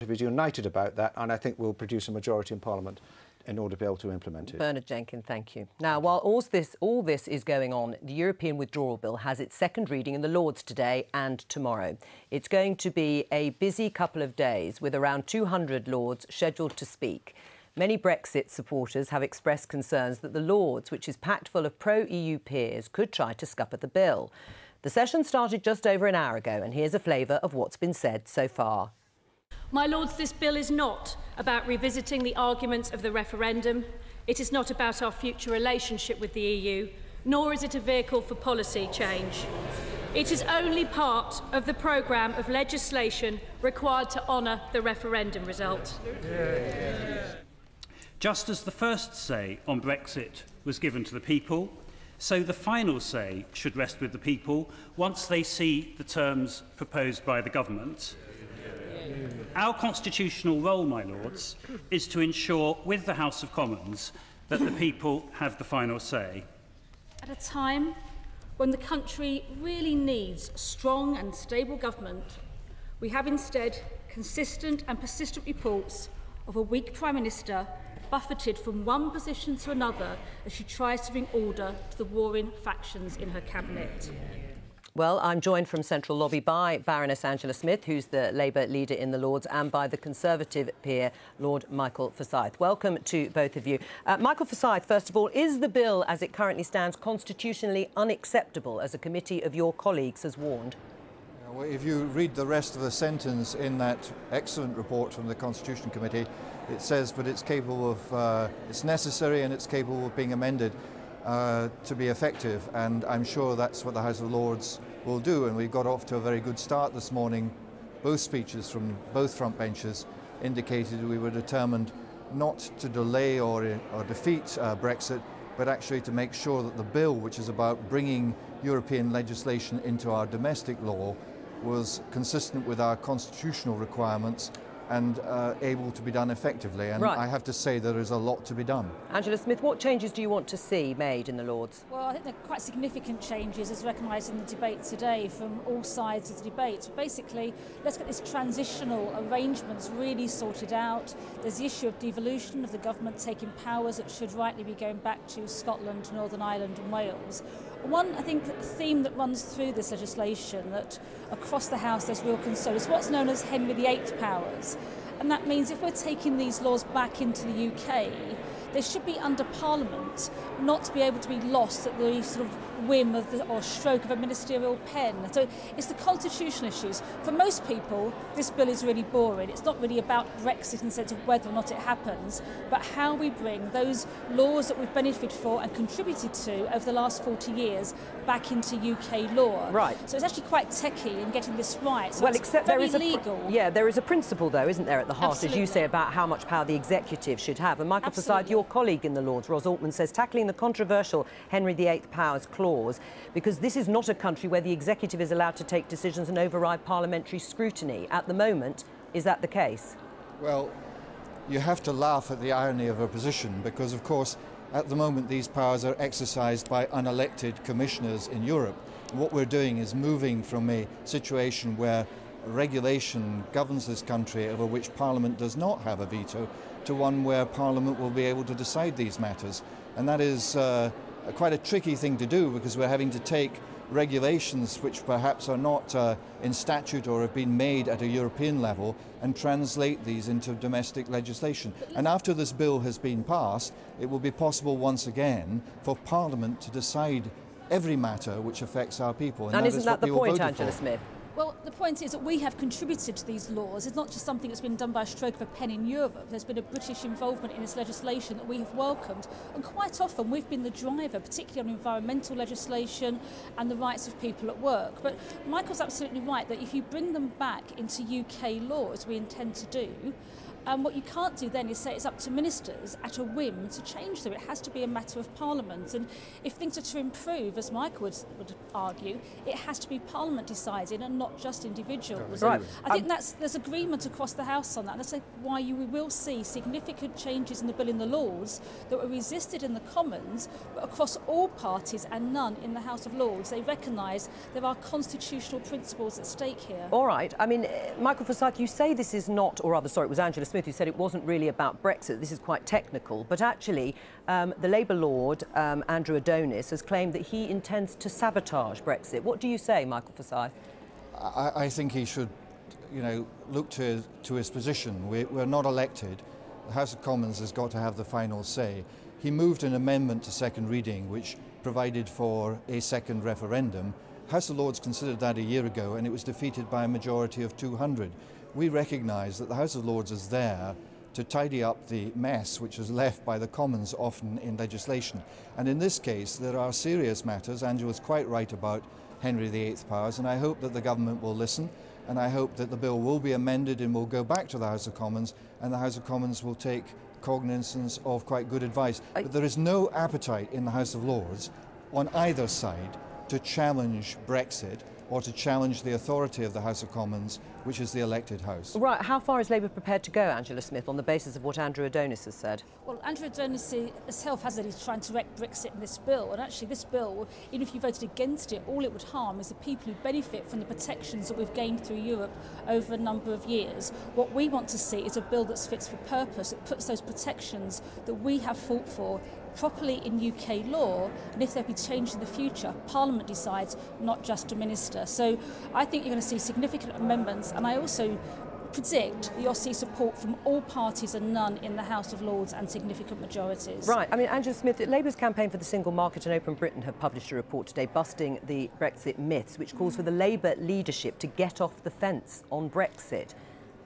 is united about that, and I think we'll produce a majority in Parliament in order to be able to implement it. Bernard Jenkins, thank you. Now, while all this is going on, the European Withdrawal Bill has its second reading in the Lords today and tomorrow. It's going to be a busy couple of days with around 200 Lords scheduled to speak. Many Brexit supporters have expressed concerns that the Lords, which is packed full of pro-EU peers, could try to scupper the bill. The session started just over an hour ago, and here's a flavour of what's been said so far. My Lords, this bill is not about revisiting the arguments of the referendum. It is not about our future relationship with the EU, nor is it a vehicle for policy change. It is only part of the programme of legislation required to honour the referendum result. Just as the first say on Brexit was given to the people, so the final say should rest with the people once they see the terms proposed by the government. Our constitutional role, my Lords, is to ensure with the House of Commons that the people have the final say. At a time when the country really needs strong and stable government, we have instead consistent and persistent reports of a weak Prime Minister buffeted from one position to another as she tries to bring order to the warring factions in her cabinet. Well, I'm joined from Central Lobby by Baroness Angela Smith, who's the Labour leader in the Lords, and by the Conservative peer, Lord Michael Forsyth. Welcome to both of you. Michael Forsyth, first of all, is the bill as it currently stands constitutionally unacceptable, as a committee of your colleagues has warned? Well, if you read the rest of the sentence in that excellent report from the Constitution Committee, it says, but it's capable of, it's necessary and it's capable of being amended to be effective, and I'm sure that's what the House of Lords will do, and we've got off to a very good start this morning. Both speeches from both front benches indicated we were determined not to delay or defeat Brexit, but actually to make sure that the bill, which is about bringing European legislation into our domestic law, was consistent with our constitutional requirements and able to be done effectively. And I have to say there is a lot to be done. Angela Smith, what changes do you want to see made in the Lords? Well, I think there are quite significant changes, as recognised in the debate today from all sides of the debate. So basically, let's get these transitional arrangements really sorted out. There's the issue of devolution of the government taking powers that should rightly be going back to Scotland, Northern Ireland and Wales. One, I think, theme that runs through this legislation that across the House there's real concern is what's known as Henry VIII powers. And that means if we're taking these laws back into the UK, they should be under Parliament, not to be able to be lost at the sort of whim of or stroke of a ministerial pen. So it's the constitutional issues. For most people, this bill is really boring. It's not really about Brexit in the sense of whether or not it happens, but how we bring those laws that we've benefited for and contributed to over the last 40 years back into UK law. Right. So it's actually quite techie in getting this right. So well, except there is legal. There is a principle, though, isn't there, at the heart, Absolutely. as you say, about how much power the executive should have. And Michael Forsyth, your colleague in the Lords, Ros Altman, says tackling the controversial Henry VIII powers clause, because this is not a country where the executive is allowed to take decisions and override parliamentary scrutiny. At the moment, is that the case? Well, you have to laugh at the irony of her position, because, of course, at the moment these powers are exercised by unelected commissioners in Europe. And what we're doing is moving from a situation where regulation governs this country over which Parliament does not have a veto to one where Parliament will be able to decide these matters. And that is quite a tricky thing to do, because we're having to take regulations which perhaps are not in statute or have been made at a European level and translate these into domestic legislation. And after this bill has been passed, it will be possible once again for Parliament to decide every matter which affects our people. And isn't that the point, Angela Smith? Well, the point is that we have contributed to these laws. It's not just something that's been done by a stroke of a pen in Europe. There's been a British involvement in this legislation that we have welcomed. And quite often we've been the driver, particularly on environmental legislation and the rights of people at work. But Michael's absolutely right that if you bring them back into UK law, as we intend to do, And what you can't do then is say it's up to ministers at a whim to change them. It has to be a matter of Parliament. And if things are to improve, as Michael would argue, it has to be Parliament deciding and not just individuals. Right. I think there's agreement across the House on that. And that's why we will see significant changes in the bill in the Lords that were resisted in the Commons, but across all parties and none in the House of Lords. They recognise there are constitutional principles at stake here. All right. I mean, Michael Forsyth, you say this is not, or rather, sorry, it was Angela Smith who said it wasn't really about Brexit. This is quite technical. But actually, the Labour Lord, Andrew Adonis, has claimed that he intends to sabotage Brexit. What do you say, Michael Forsyth? I think he should, look to his position. We're not elected. The House of Commons has got to have the final say. He moved an amendment to second reading which provided for a second referendum. House of Lords considered that a year ago and it was defeated by a majority of 200. We recognise that the House of Lords is there to tidy up the mess which is left by the Commons often in legislation. And in this case there are serious matters. Angela is quite right about Henry VIII powers, and I hope that the government will listen, and I hope that the bill will be amended and will go back to the House of Commons, and the House of Commons will take cognizance of quite good advice. But there is no appetite in the House of Lords on either side to challenge Brexit or to challenge the authority of the House of Commons, which is the elected House. Right. How far is Labour prepared to go, Angela Smith, on the basis of what Andrew Adonis has said? Well, Andrew Adonis himself has that he's trying to wreck Brexit in this bill. And actually this bill, even if you voted against it, all it would harm is the people who benefit from the protections that we've gained through Europe over a number of years. What we want to see is a bill that's fit for purpose. It puts those protections that we have fought for properly in UK law, and if there be change in the future, Parliament decides, not just a minister. So I think you're going to see significant amendments, and I also predict that you'll see support from all parties and none in the House of Lords and significant majorities. Right. I mean, Angela Smith, Labour's campaign for the single market and open Britain have published a report today busting the Brexit myths, which calls for the Labour leadership to get off the fence on Brexit.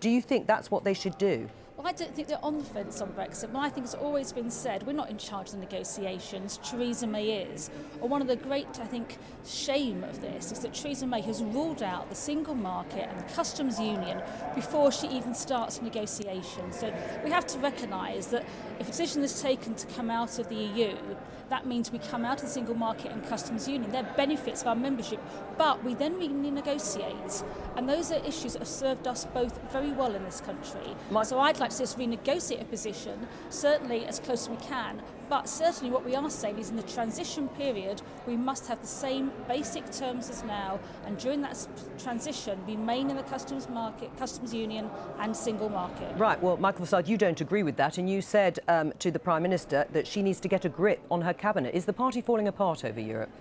Do you think that's what they should do? Well, I don't think they're on the fence on Brexit, but I think it's always been said we're not in charge of the negotiations, Theresa May is. And one of the great, I think, shame of this is that Theresa May has ruled out the single market and the customs union before she even starts negotiations. So we have to recognise that if a decision is taken to come out of the EU, that means we come out of the single market and customs union. They're benefits of our membership, but we then renegotiate. And those are issues that have served us both very well in this country. So I'd like to see us renegotiate a position, certainly as close as we can, but certainly what we are saying is in the transition period, we must have the same basic terms as now, and during that transition, remain in the customs market, customs union and single market. Right, well, Michael Forsyth, you don't agree with that, and you said to the Prime Minister that she needs to get a grip on her cabinet. Is the party falling apart over Europe?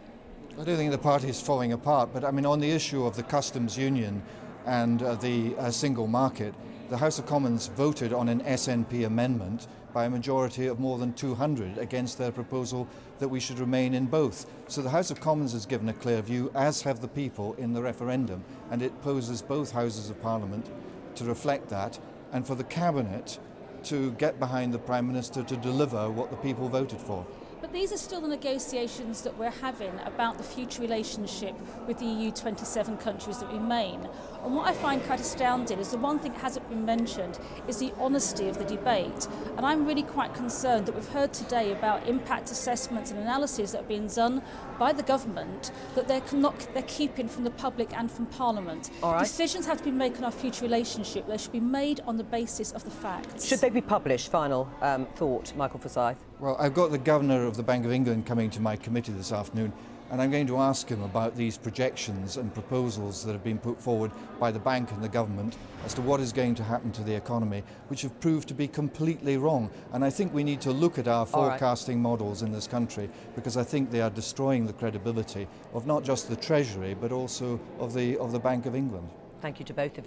I don't think the party is falling apart, but I mean, on the issue of the customs union and the single market, the House of Commons voted on an SNP amendment by a majority of more than 200 against their proposal that we should remain in both. So the House of Commons has given a clear view, as have the people in the referendum, and it poses both Houses of Parliament to reflect that, and for the Cabinet to get behind the Prime Minister to deliver what the people voted for. But these are still the negotiations that we're having about the future relationship with the EU 27 countries that remain. And what I find quite astounding is the one thing that hasn't been mentioned is the honesty of the debate. And I'm really quite concerned that we've heard today about impact assessments and analyses that are being done by the government that they're keeping from the public and from Parliament. All right. Decisions have to be made on our future relationship. They should be made on the basis of the facts. Should they be published? Final thought, Michael Forsyth. Well, I've got the Governor of the Bank of England coming to my committee this afternoon, and I'm going to ask him about these projections and proposals that have been put forward by the bank and the government as to what is going to happen to the economy, which have proved to be completely wrong. And I think we need to look at our forecasting models in this country, because I think they are destroying the credibility of not just the Treasury, but also of the Bank of England. Thank you to both of you.